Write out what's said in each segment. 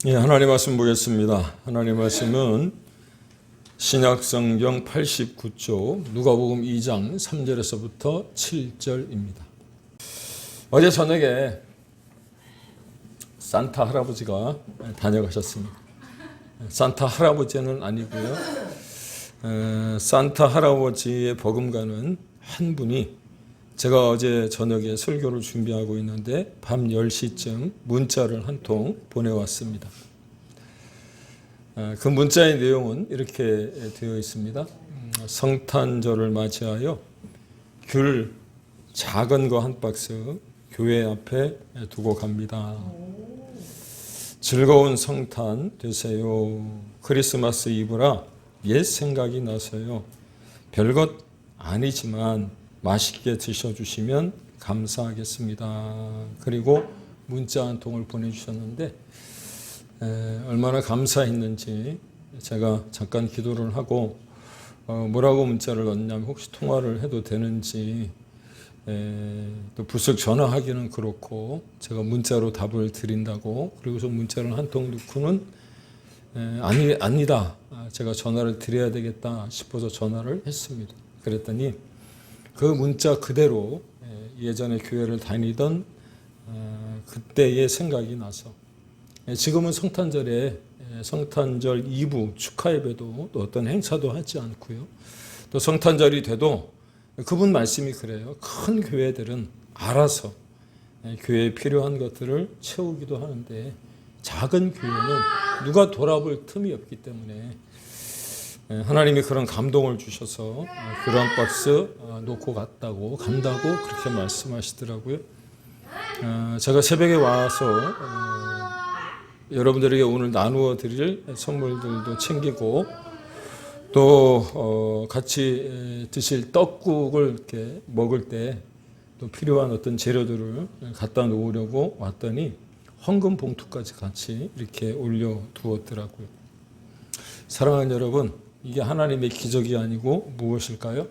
예, 하나님 말씀 보겠습니다. 하나님 말씀은 신약성경 89쪽 누가복음 2장 3절에서부터 7절입니다. 어제 저녁에 산타 할아버지가 다녀가셨습니다. 산타 할아버지는 아니고요. 산타 할아버지의 버금가는 한 분이 제가 어제 저녁에 설교를 준비하고 있는데 밤 10시쯤 문자를 한 통 보내왔습니다. 그 문자의 내용은 이렇게 되어 있습니다. 성탄절을 맞이하여 귤 작은 거 한 박스 교회 앞에 두고 갑니다. 즐거운 성탄 되세요. 크리스마스 이브라 옛 생각이 나서요. 별것 아니지만 맛있게 드셔주시면 감사하겠습니다. 그리고 문자 한 통을 보내주셨는데 얼마나 감사했는지 제가 잠깐 기도를 하고 뭐라고 문자를 넣냐면 혹시 통화를 해도 되는지 또 불쑥 전화하기는 그렇고 제가 문자로 답을 드린다고 그리고서 문자를 한 통 넣고는 아니다. 제가 전화를 드려야 되겠다 싶어서 전화를 했습니다. 그랬더니 그 문자 그대로 예전에 교회를 다니던 그때의 생각이 나서 지금은 성탄절 2부 축하 예배도 또 어떤 행사도 하지 않고요. 또 성탄절이 돼도 그분 말씀이 그래요. 큰 교회들은 알아서 교회에 필요한 것들을 채우기도 하는데 작은 교회는 누가 돌아볼 틈이 없기 때문에 하나님이 그런 감동을 주셔서 그런 박스 놓고 간다고 그렇게 말씀하시더라고요. 제가 새벽에 와서 여러분들에게 오늘 나누어 드릴 선물들도 챙기고 또 같이 드실 떡국을 이렇게 먹을 때 또 필요한 어떤 재료들을 갖다 놓으려고 왔더니 헌금 봉투까지 같이 이렇게 올려 두었더라고요. 사랑하는 여러분, 이게 하나님의 기적이 아니고 무엇일까요?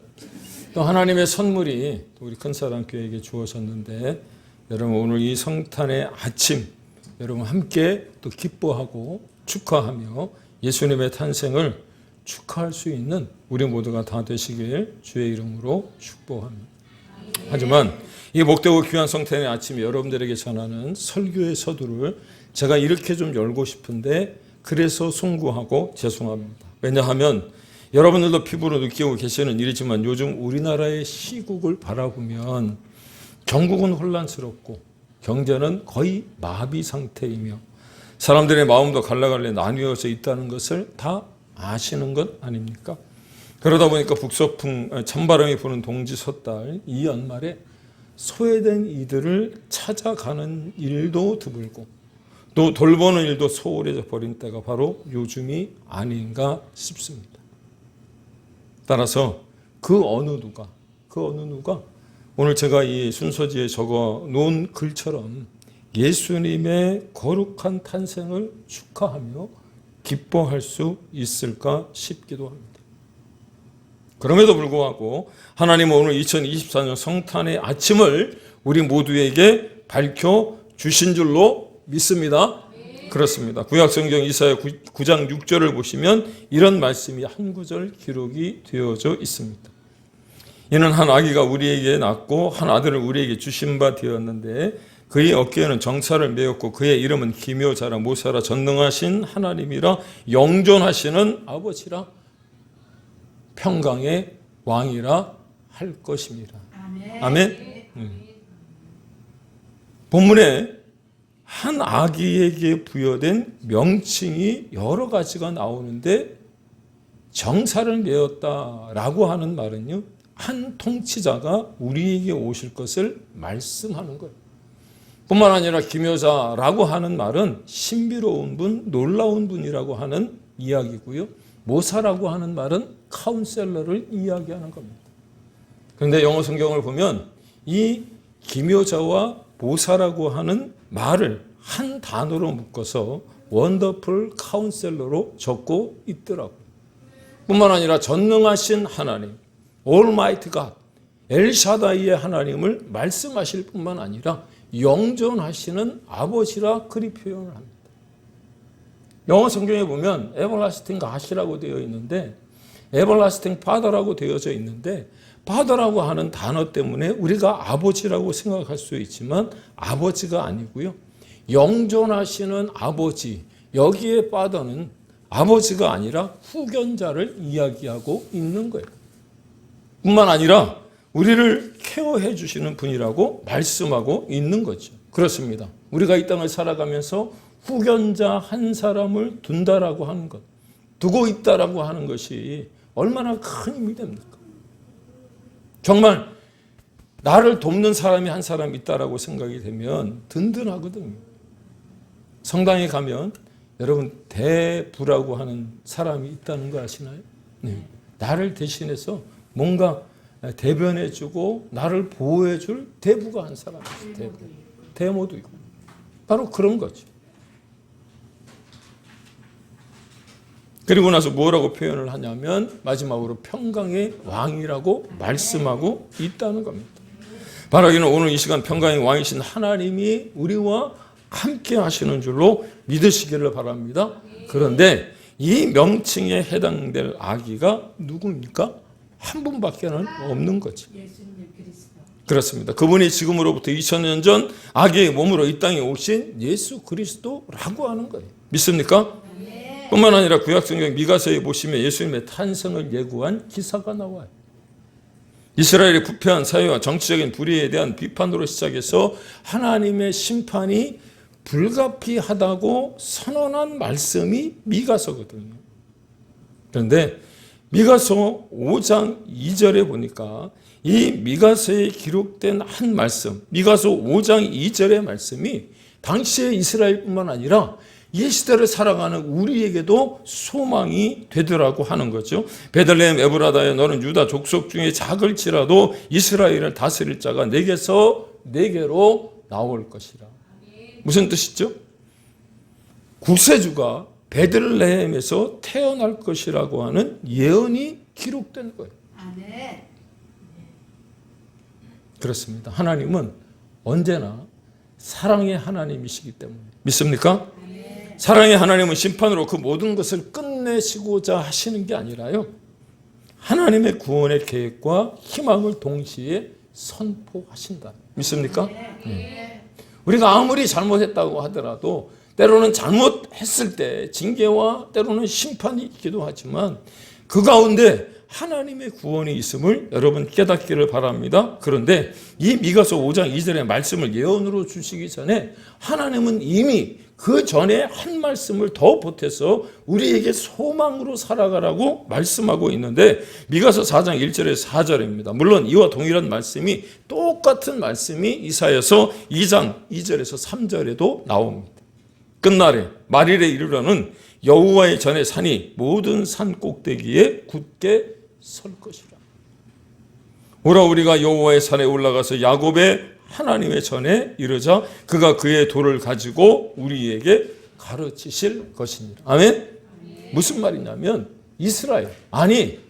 또 하나님의 선물이 또 우리 큰사랑교회에게 주어졌는데 여러분 오늘 이 성탄의 아침 여러분 함께 또 기뻐하고 축하하며 예수님의 탄생을 축하할 수 있는 우리 모두가 다 되시길 주의 이름으로 축복합니다. 하지만 이 목되고 귀한 성탄의 아침에 여러분들에게 전하는 설교의 서두를 제가 이렇게 좀 열고 싶은데 그래서 송구하고 죄송합니다. 왜냐하면 여러분들도 피부로 느끼고 계시는 일이지만 요즘 우리나라의 시국을 바라보면 전국은 혼란스럽고 경제는 거의 마비 상태이며 사람들의 마음도 갈라갈래 나뉘어져 있다는 것을 다 아시는 것 아닙니까? 그러다 보니까 북서풍 찬바람이 부는 동지 섣달 이 연말에 소외된 이들을 찾아가는 일도 드물고 또 돌보는 일도 소홀해져 버린 때가 바로 요즘이 아닌가 싶습니다. 따라서 그 어느 누가 오늘 제가 이 순서지에 적어 놓은 글처럼 예수님의 거룩한 탄생을 축하하며 기뻐할 수 있을까 싶기도 합니다. 그럼에도 불구하고 하나님은 오늘 2024년 성탄의 아침을 우리 모두에게 밝혀주신 줄로 믿습니다. 그렇습니다. 구약성경 이사야 9장 6절을 보시면 이런 말씀이 한 구절 기록이 되어져 있습니다. 이는 한 아기가 우리에게 낳고 한 아들을 우리에게 주신 바 되었는데 그의 어깨에는 정사를 메었고 그의 이름은 기묘자라 모사라 전능하신 하나님이라 영존하시는 아버지라 평강의 왕이라 할 것입니다. 아멘. 본문에 한 아기에게 부여된 명칭이 여러 가지가 나오는데 정사를 메었다라고 하는 말은요. 한 통치자가 우리에게 오실 것을 말씀하는 거예요. 뿐만 아니라 기묘자라고 하는 말은 신비로운 분, 놀라운 분이라고 하는 이야기고요. 모사라고 하는 말은 카운셀러를 이야기하는 겁니다. 그런데 영어 성경을 보면 이 기묘자와 모사라고 하는 말을 한 단어로 묶어서 원더풀 카운셀러로 적고 있더라고요. 뿐만 아니라 전능하신 하나님, 올마이티 갓, 엘샤다이의 하나님을 말씀하실 뿐만 아니라 영존하시는 아버지라 그리 표현을 합니다. 영어 성경에 보면 에버라스팅 가시라고 되어 있는데 에버라스팅 파더라고 되어져 있는데 파더라고 하는 단어 때문에 우리가 아버지라고 생각할 수 있지만 아버지가 아니고요. 영존하시는 아버지, 여기에 파더는 아버지가 아니라 후견자를 이야기하고 있는 거예요. 뿐만 아니라 우리를 케어해 주시는 분이라고 말씀하고 있는 거죠. 그렇습니다. 우리가 이 땅을 살아가면서 후견자 한 사람을 둔다라고 하는 것, 두고 있다라고 하는 것이 얼마나 큰 힘이 됩니까? 정말 나를 돕는 사람이 한 사람 있다라고 생각이 되면 든든하거든요. 성당에 가면 여러분 대부라고 하는 사람이 있다는 거 아시나요? 네. 나를 대신해서 뭔가 대변해주고 나를 보호해줄 대부가 한 사람이 있어요. 대부. 대모도 있고. 바로 그런 거죠. 그리고 나서 뭐라고 표현을 하냐면 마지막으로 평강의 왕이라고 말씀하고 있다는 겁니다. 바라기는 오늘 이 시간 평강의 왕이신 하나님이 우리와 함께 하시는 줄로 믿으시기를 바랍니다. 그런데 이 명칭에 해당될 아기가 누구입니까? 한 분밖에는 없는 거죠. 그렇습니다. 그분이 지금으로부터 2000년 전 아기의 몸으로 이 땅에 오신 예수 그리스도라고 하는 거예요. 믿습니까? 뿐만 아니라 구약성경 미가서에 보시면 예수님의 탄생을 예고한 기사가 나와요. 이스라엘의 부패한 사회와 정치적인 불의에 대한 비판으로 시작해서 하나님의 심판이 불가피하다고 선언한 말씀이 미가서거든요. 그런데 미가서 5장 2절에 보니까 이 미가서에 기록된 한 말씀, 미가서 5장 2절의 말씀이 당시의 이스라엘뿐만 아니라 이 시대를 살아가는 우리에게도 소망이 되더라고 하는 거죠. 베들레헴 에브라다에 너는 유다 족속 중에 작을지라도 이스라엘을 다스릴 자가 내게서 내게로 나올 것이라. 무슨 뜻이죠? 구세주가 베들레헴에서 태어날 것이라고 하는 예언이 기록된 거예요. 그렇습니다. 하나님은 언제나 사랑의 하나님이시기 때문에. 믿습니까? 사랑의 하나님은 심판으로 그 모든 것을 끝내시고자 하시는 게 아니라요. 하나님의 구원의 계획과 희망을 동시에 선포하신다. 믿습니까? 우리가 아무리 잘못했다고 하더라도 때로는 잘못했을 때 징계와 때로는 심판이 있기도 하지만 그 가운데 하나님의 구원이 있음을 여러분 깨닫기를 바랍니다. 그런데 이 미가서 5장 2절의 말씀을 예언으로 주시기 전에 하나님은 이미 그 전에 한 말씀을 더 보태서 우리에게 소망으로 살아가라고 말씀하고 있는데 미가서 4장 1절에서 4절입니다. 물론 이와 동일한 말씀이 똑같은 말씀이 이사야서 2장 2절에서 3절에도 나옵니다. 끝날에 말일에 이르러는 여호와의 전에 산이 모든 산 꼭대기에 굳게 설 것이라. 오라 우리가 여호와의 산에 올라가서 야곱의 하나님의 전에 이르자 그가 그의 돌을 가지고 우리에게 가르치실 것이니라. 아멘? 무슨 말이냐면 이스라엘, 아니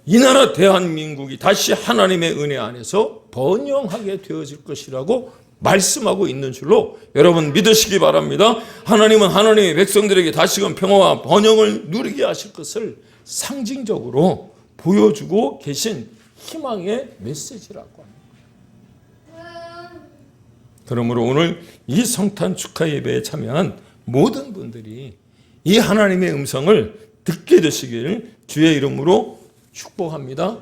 이 나라 대한민국이 다시 하나님의 은혜 안에서 번영하게 되어질 것이라고 말씀하고 있는 줄로 여러분 믿으시기 바랍니다. 하나님은 하나님의 백성들에게 다시금 평화와 번영을 누리게 하실 것을 상징적으로 보여주고 계신 희망의 메시지라고 합니다. 그러므로 오늘 이 성탄 축하 예배에 참여한 모든 분들이 이 하나님의 음성을 듣게 되시길 주의 이름으로 축복합니다.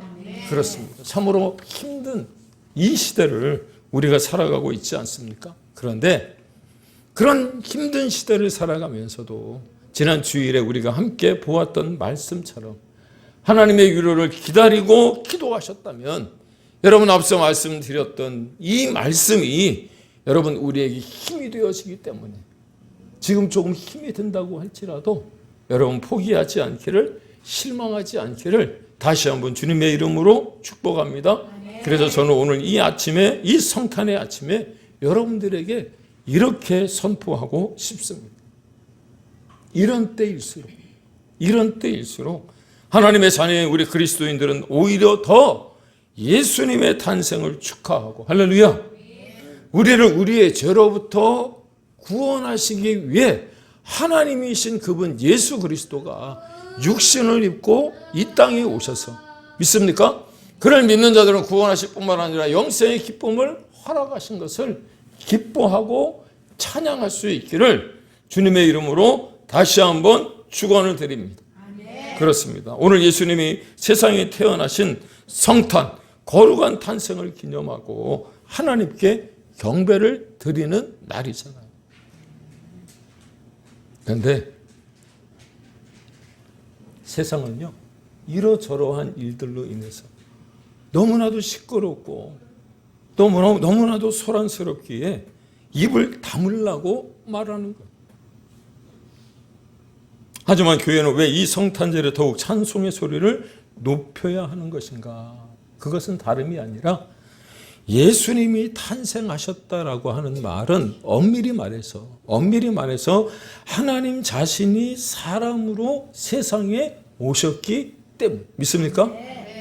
그렇습니다. 참으로 힘든 이 시대를 우리가 살아가고 있지 않습니까? 그런데 그런 힘든 시대를 살아가면서도 지난 주일에 우리가 함께 보았던 말씀처럼 하나님의 위로를 기다리고 기도하셨다면 여러분 앞서 말씀드렸던 이 말씀이 여러분 우리에게 힘이 되어지기 때문에 지금 조금 힘이 든다고 할지라도 여러분 포기하지 않기를, 실망하지 않기를 다시 한번 주님의 이름으로 축복합니다. 그래서 저는 오늘 이 아침에, 이 성탄의 아침에 여러분들에게 이렇게 선포하고 싶습니다. 이런 때일수록 하나님의 자녀인 우리 그리스도인들은 오히려 더 예수님의 탄생을 축하하고, 할렐루야, 우리를 우리의 죄로부터 구원하시기 위해 하나님이신 그분 예수 그리스도가 육신을 입고 이 땅에 오셔서, 믿습니까? 그를 믿는 자들은 구원하실 뿐만 아니라 영생의 기쁨을 허락하신 것을 기뻐하고 찬양할 수 있기를 주님의 이름으로 다시 한번 축원을 드립니다. 그렇습니다. 오늘 예수님이 세상에 태어나신 성탄, 거룩한 탄생을 기념하고 하나님께 경배를 드리는 날이잖아요. 그런데 세상은요, 이러저러한 일들로 인해서 너무나도 시끄럽고 너무나도 소란스럽기에 입을 다물라고 말하는 거예요. 하지만 교회는 왜 이 성탄절에 더욱 찬송의 소리를 높여야 하는 것인가? 그것은 다름이 아니라 예수님이 탄생하셨다라고 하는 말은 엄밀히 말해서 하나님 자신이 사람으로 세상에 오셨기 때문. 믿습니까?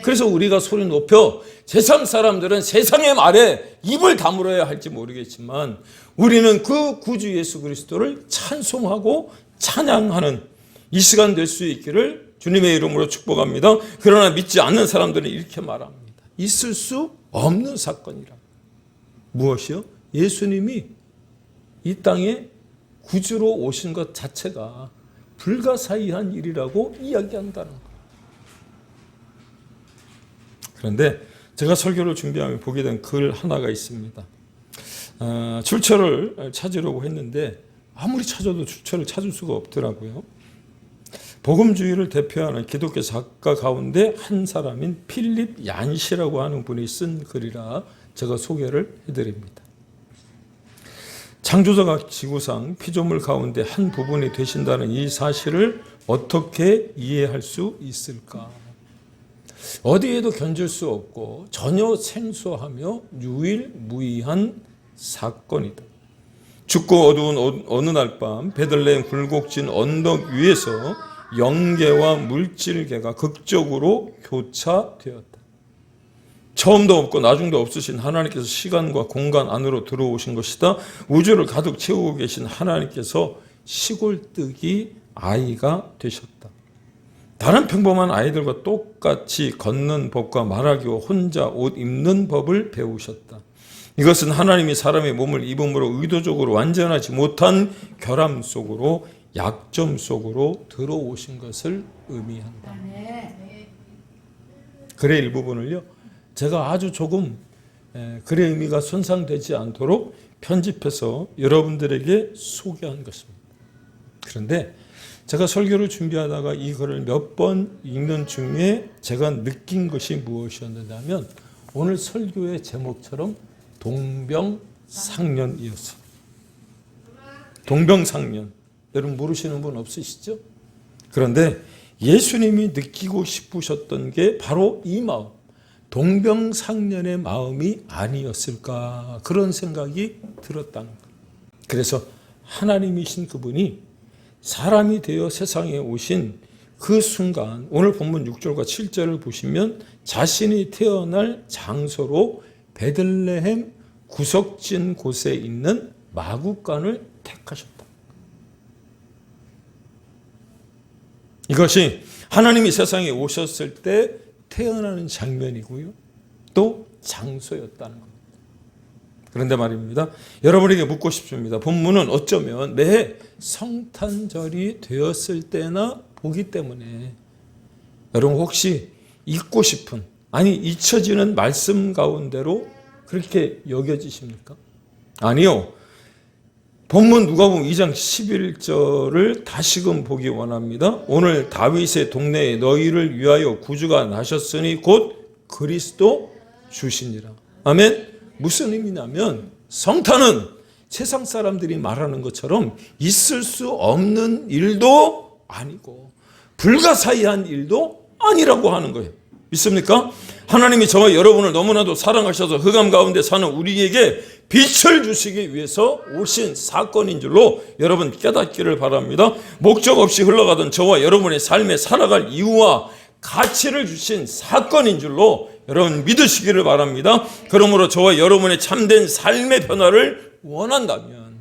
그래서 우리가 소리 높여 세상 사람들은 세상의 말에 입을 다물어야 할지 모르겠지만 우리는 그 구주 예수 그리스도를 찬송하고 찬양하는 이 시간 될 수 있기를 주님의 이름으로 축복합니다. 그러나 믿지 않는 사람들은 이렇게 말합니다. 있을 수 없는 사건이라. 무엇이요? 예수님이 이 땅에 구주로 오신 것 자체가 불가사의한 일이라고 이야기한다는 거예요. 그런데 제가 설교를 준비하며 보게 된 글 하나가 있습니다. 출처를 찾으려고 했는데 아무리 찾아도 출처를 찾을 수가 없더라고요. 복음주의를 대표하는 기독교 작가 가운데 한 사람인 필립 얀시라고 하는 분이 쓴 글이라 제가 소개를 해드립니다. 창조자가 지구상 피조물 가운데 한 부분이 되신다는 이 사실을 어떻게 이해할 수 있을까? 어디에도 견줄 수 없고 전혀 생소하며 유일무이한 사건이다. 춥고 어두운 어느 날 밤 베들레헴 굴곡진 언덕 위에서 영계와 물질계가 극적으로 교차되었다. 처음도 없고 나중도 없으신 하나님께서 시간과 공간 안으로 들어오신 것이다. 우주를 가득 채우고 계신 하나님께서 시골뜨기 아이가 되셨다. 다른 평범한 아이들과 똑같이 걷는 법과 말하기와 혼자 옷 입는 법을 배우셨다. 이것은 하나님이 사람의 몸을 입음으로 의도적으로 완전하지 못한 결함 속으로 약점 속으로 들어오신 것을 의미한다. 글의 일부분을요, 제가 아주 조금 글의 의미가 손상되지 않도록 편집해서 여러분들에게 소개한 것입니다. 그런데 제가 설교를 준비하다가 이 글을 몇 번 읽는 중에 제가 느낀 것이 무엇이었느냐면 오늘 설교의 제목처럼 동병상련이었어요. 동병상련. 여러분 모르시는 분 없으시죠? 그런데 예수님이 느끼고 싶으셨던 게 바로 이 마음, 동병상련의 마음이 아니었을까, 그런 생각이 들었다는 거예요. 그래서 하나님이신 그분이 사람이 되어 세상에 오신 그 순간, 오늘 본문 6절과 7절을 보시면 자신이 태어날 장소로 베들레헴 구석진 곳에 있는 마구간을 택하셨다. 이것이 하나님이 세상에 오셨을 때 태어나는 장면이고요, 또 장소였다는 겁니다. 그런데 말입니다, 여러분에게 묻고 싶습니다. 본문은 어쩌면 매해 성탄절이 되었을 때나 보기 때문에 여러분 혹시 잊고 싶은, 아니 잊혀지는 말씀 가운데로 그렇게 여겨지십니까? 아니요. 본문 누가복음 2장 11절을 다시금 보기 원합니다. 오늘 다윗의 동네에 너희를 위하여 구주가 나셨으니 곧 그리스도 주시니라. 아멘. 무슨 의미냐면 성탄은 세상 사람들이 말하는 것처럼 있을 수 없는 일도 아니고 불가사의한 일도 아니라고 하는 거예요. 믿습니까? 하나님이 저와 여러분을 너무나도 사랑하셔서 흑암 가운데 사는 우리에게 빛을 주시기 위해서 오신 사건인 줄로 여러분 깨닫기를 바랍니다. 목적 없이 흘러가던 저와 여러분의 삶에 살아갈 이유와 가치를 주신 사건인 줄로 여러분 믿으시기를 바랍니다. 그러므로 저와 여러분의 참된 삶의 변화를 원한다면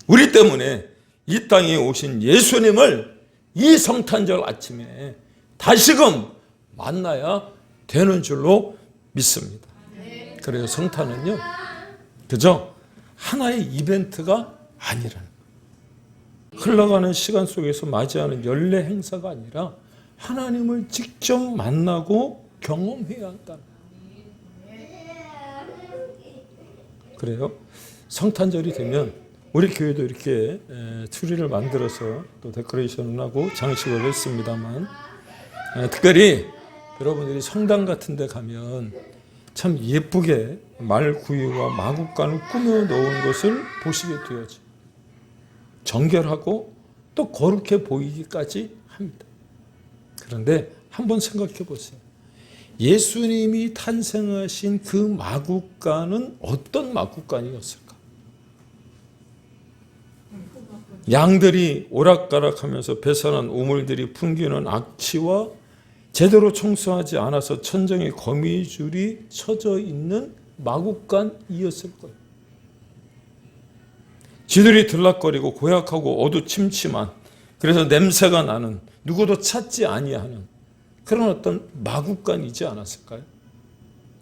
우리 때문에 이 땅에 오신 예수님을 이 성탄절 아침에 다시금 만나야 되는 줄로 믿습니다. 그래서 성탄은요, 그저 하나의 이벤트가 아니라는, 흘러가는 시간 속에서 맞이하는 연례 행사가 아니라 하나님을 직접 만나고 경험해야 한다. 그래요. 성탄절이 되면 우리 교회도 이렇게 트리를 만들어서 또 데코레이션을 하고 장식을 했습니다만, 특별히 여러분들이 성당 같은 데 가면 참 예쁘게 말구유와 마구간을 꾸며 놓은 것을 보시게 되어져. 정결하고 또 거룩해 보이기까지 합니다. 그런데 한번 생각해 보세요. 예수님이 탄생하신 그 마구간은 어떤 마구간이었을까? 양들이 오락가락하면서 배설한 우물들이 풍기는 악취와 제대로 청소하지 않아서 천정에 거미줄이 쳐져 있는 마구간이었을 거예요. 쥐들이 들락거리고 고약하고 어두침침한, 그래서 냄새가 나는, 누구도 찾지 아니하는 그런 어떤 마구간이지 않았을까요?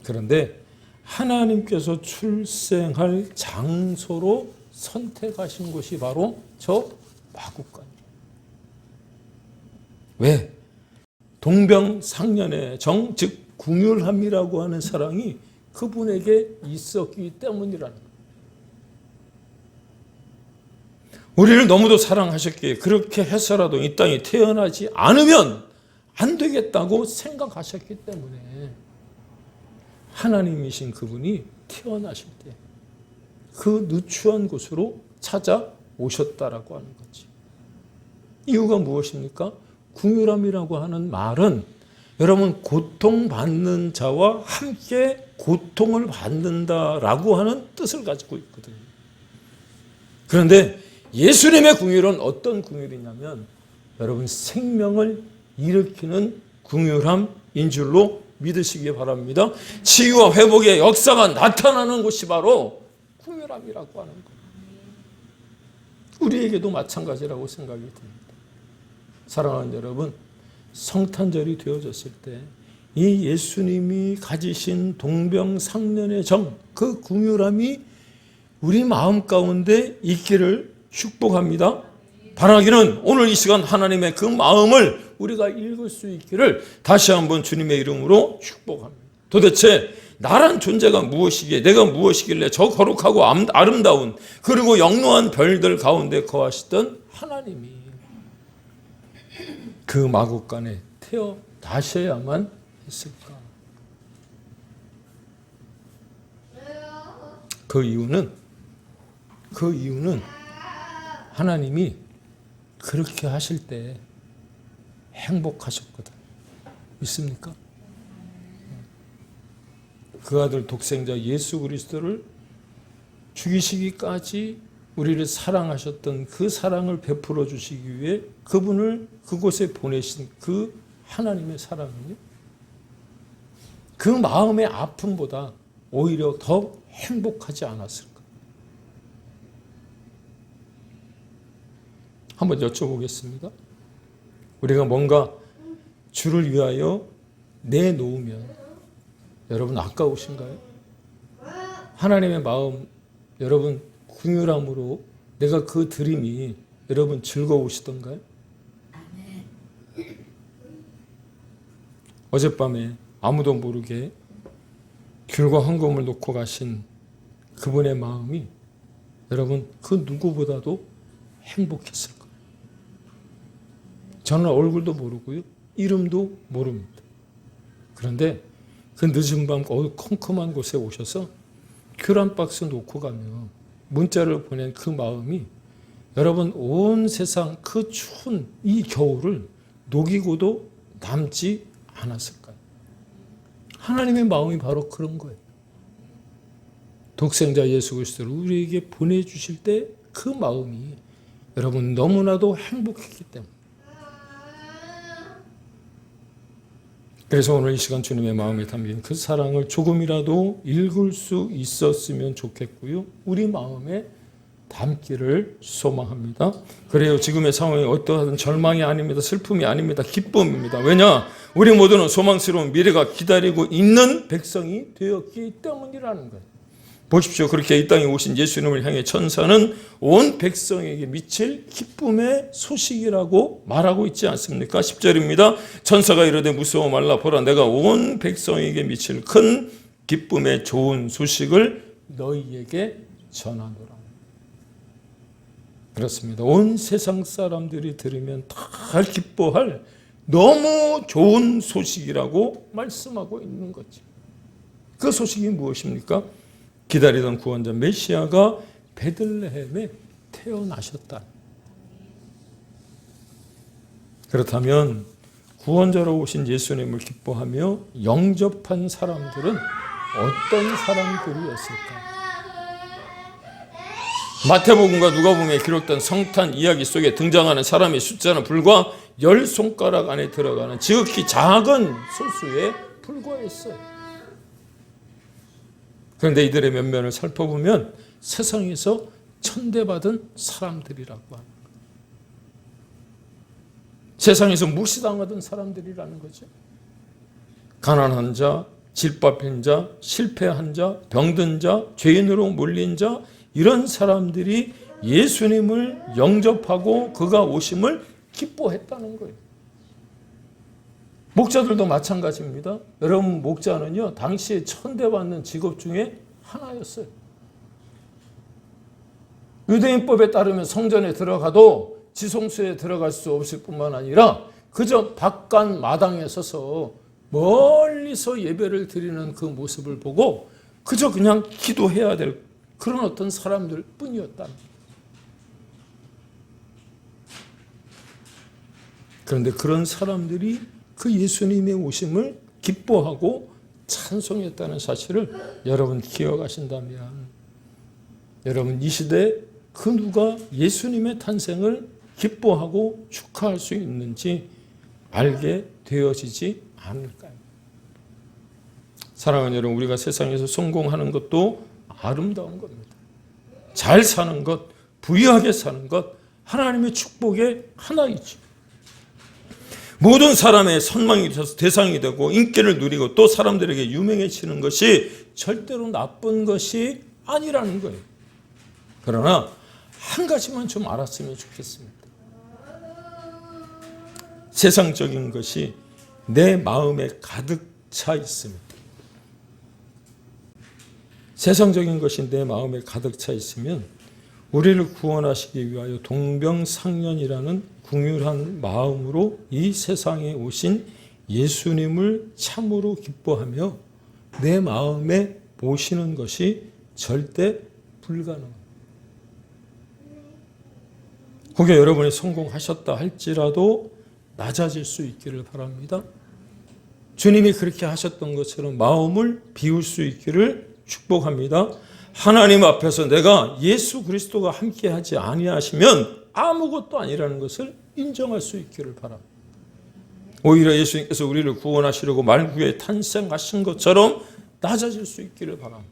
그런데 하나님께서 출생할 장소로 선택하신 곳이 바로 저 마구간이에요. 왜? 동병상련의 정, 즉 궁율함이라고 하는 사랑이 그분에게 있었기 때문이라는 거예요. 우리를 너무도 사랑하셨기에 그렇게 해서라도 이 땅에 태어나지 않으면 안 되겠다고 생각하셨기 때문에 하나님이신 그분이 태어나실 때 그 누추한 곳으로 찾아오셨다라고 하는 거지. 이유가 무엇입니까? 궁율함이라고 하는 말은 여러분 고통받는 자와 함께 고통을 받는다라고 하는 뜻을 가지고 있거든요. 그런데 예수님의 궁율은 어떤 궁율이냐면 여러분 생명을 일으키는 궁율함인 줄로 믿으시기 바랍니다. 치유와 회복의 역사가 나타나는 곳이 바로 궁율함이라고 하는 거예요. 우리에게도 마찬가지라고 생각이 듭니다. 사랑하는 여러분, 성탄절이 되어졌을 때 이 예수님이 가지신 동병상련의 정, 그 궁율함이 우리 마음 가운데 있기를 축복합니다. 바라기는 오늘 이 시간 하나님의 그 마음을 우리가 읽을 수 있기를 다시 한번 주님의 이름으로 축복합니다. 도대체 나란 존재가 무엇이기에, 내가 무엇이길래 저 거룩하고 아름다운 그리고 영롱한 별들 가운데 거하시던 하나님이 그 마구간에 태어나셔야만 했을까? 그 이유는 하나님이 그렇게 하실 때 행복하셨거든. 믿습니까? 그 아들 독생자 예수 그리스도를 죽이시기까지 우리를 사랑하셨던 그 사랑을 베풀어 주시기 위해 그분을 그곳에 보내신 그 하나님의 사랑은요, 그 마음의 아픔보다 오히려 더 행복하지 않았을까? 한번 여쭤보겠습니다. 우리가 뭔가 주를 위하여 내놓으면 여러분 아까우신가요? 하나님의 마음, 여러분 궁율함으로 내가 그 드림이 여러분 즐거우시던가요? 어젯밤에 아무도 모르게 귤과 헌금을 놓고 가신 그분의 마음이 여러분 그 누구보다도 행복했을 거예요. 저는 얼굴도 모르고요, 이름도 모릅니다. 그런데 그 늦은 밤 컴컴한 곳에 오셔서 귤 한 박스 놓고 가며 문자를 보낸 그 마음이 여러분 온 세상 그 추운 이 겨울을 녹이고도 남지 않았을까요? 하나님의 마음이 바로 그런 거예요. 독생자 예수 그리스도를 우리에게 보내주실 때 그 마음이 여러분 너무나도 행복했기 때문에, 그래서 오늘 이 시간 주님의 마음에 담긴 그 사랑을 조금이라도 읽을 수 있었으면 좋겠고요, 우리 마음에 담기를 소망합니다. 그래요. 지금의 상황이 어떠한 절망이 아닙니다. 슬픔이 아닙니다. 기쁨입니다. 왜냐? 우리 모두는 소망스러운 미래가 기다리고 있는 백성이 되었기 때문이라는 거예요. 보십시오. 그렇게 이 땅에 오신 예수님을 향해 천사는 온 백성에게 미칠 기쁨의 소식이라고 말하고 있지 않습니까? 10절입니다. 천사가 이르되 무서워 말라. 보라, 내가 온 백성에게 미칠 큰 기쁨의 좋은 소식을 너희에게 전하노라. 그렇습니다. 온 세상 사람들이 들으면 다 기뻐할 너무 좋은 소식이라고 말씀하고 있는 거죠. 그 소식이 무엇입니까? 기다리던 구원자 메시아가 베들레헴에 태어나셨다. 그렇다면 구원자로 오신 예수님을 기뻐하며 영접한 사람들은 어떤 사람들이었을까? 마태복음과 누가복음에 기록된 성탄 이야기 속에 등장하는 사람의 숫자는 불과 10손가락 안에 들어가는 지극히 작은 소수에 불과했어요. 그런데 이들의 면면을 살펴보면 세상에서 천대받은 사람들이라고 합니다. 세상에서 무시당하던 사람들이라는 거죠. 가난한 자, 질밥한 자, 실패한 자, 병든 자, 죄인으로 몰린 자, 이런 사람들이 예수님을 영접하고 그가 오심을 기뻐했다는 거예요. 목자들도 마찬가지입니다. 여러분, 목자는요, 당시에 천대받는 직업 중에 하나였어요. 유대인법에 따르면 성전에 들어가도 지성소에 들어갈 수 없을 뿐만 아니라 그저 바깥 마당에 서서 멀리서 예배를 드리는 그 모습을 보고 그저 그냥 기도해야 될 그런 어떤 사람들 뿐이었다. 그런데 그런 사람들이 그 예수님의 오심을 기뻐하고 찬송했다는 사실을 여러분 기억하신다면, 여러분 이 시대에 그 누가 예수님의 탄생을 기뻐하고 축하할 수 있는지 알게 되어지지 않을까요? 사랑하는 여러분, 우리가 세상에서 성공하는 것도 아름다운 겁니다. 잘 사는 것, 부유하게 사는 것, 하나님의 축복의 하나이죠. 모든 사람의 선망이 되어서 대상이 되고 인기를 누리고 또 사람들에게 유명해지는 것이 절대로 나쁜 것이 아니라는 거예요. 그러나 한 가지만 좀 알았으면 좋겠습니다. 세상적인 것이 내 마음에 가득 차 있습니다. 세상적인 것이 내 마음에 가득 차 있으면 우리를 구원하시기 위하여 동병상련이라는 궁휼한 마음으로 이 세상에 오신 예수님을 참으로 기뻐하며 내 마음에 모시는 것이 절대 불가능합니다. 혹여 여러분이 성공하셨다 할지라도 낮아질 수 있기를 바랍니다. 주님이 그렇게 하셨던 것처럼 마음을 비울 수 있기를 축복합니다. 하나님 앞에서 내가 예수 그리스도가 함께하지 아니하시면 아무것도 아니라는 것을 인정할 수 있기를 바랍니다. 오히려 예수님께서 우리를 구원하시려고 말구에 탄생하신 것처럼 낮아질 수 있기를 바랍니다.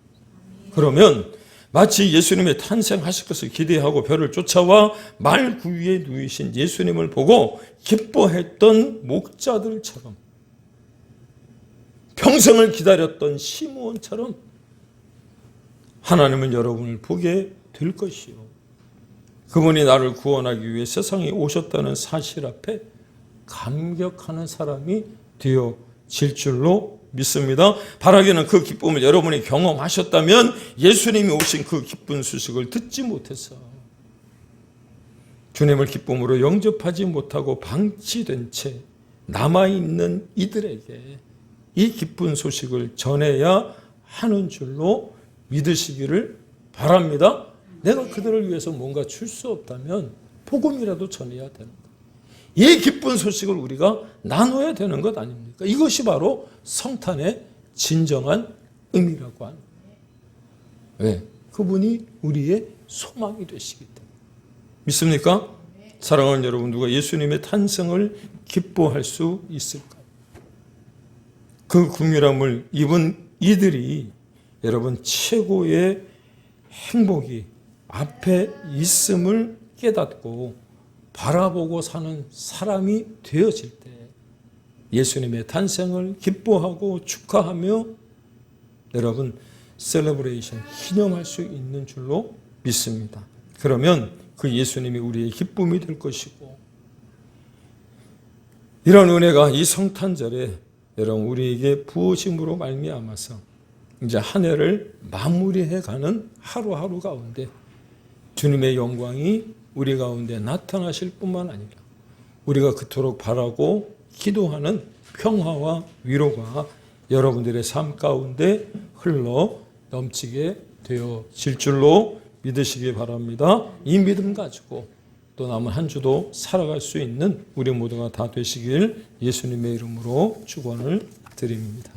그러면 마치 예수님의 탄생하실 것을 기대하고 별을 쫓아와 말구에 누이신 예수님을 보고 기뻐했던 목자들처럼, 평생을 기다렸던 시므온처럼 하나님은 여러분을 보게 될 것이요. 그분이 나를 구원하기 위해 세상에 오셨다는 사실 앞에 감격하는 사람이 되어질 줄로 믿습니다. 바라기는 그 기쁨을 여러분이 경험하셨다면 예수님이 오신 그 기쁜 소식을 듣지 못해서 주님을 기쁨으로 영접하지 못하고 방치된 채 남아있는 이들에게 이 기쁜 소식을 전해야 하는 줄로 믿으시기를 바랍니다. 내가 그들을 위해서 뭔가 줄 수 없다면 복음이라도 전해야 됩니다. 이 기쁜 소식을 우리가 나눠야 되는 것 아닙니까? 이것이 바로 성탄의 진정한 의미라고 하는 거예요. 왜? 그분이 우리의 소망이 되시기 때문에. 믿습니까? 사랑하는 여러분, 누가 예수님의 탄생을 기뻐할 수 있을까요? 그 긍휼함을 입은 이들이 여러분 최고의 행복이 앞에 있음을 깨닫고 바라보고 사는 사람이 되어질 때 예수님의 탄생을 기뻐하고 축하하며 여러분 셀러브레이션 기념할 수 있는 줄로 믿습니다. 그러면 그 예수님이 우리의 기쁨이 될 것이고 이런 은혜가 이 성탄절에 여러분 우리에게 부어짐으로 말미암아서 이제 한 해를 마무리해가는 하루하루 가운데 주님의 영광이 우리 가운데 나타나실 뿐만 아니라 우리가 그토록 바라고 기도하는 평화와 위로가 여러분들의 삶 가운데 흘러 넘치게 되어질 줄로 믿으시기 바랍니다. 이 믿음 가지고 또 남은 한 주도 살아갈 수 있는 우리 모두가 다 되시길 예수님의 이름으로 축원을 드립니다.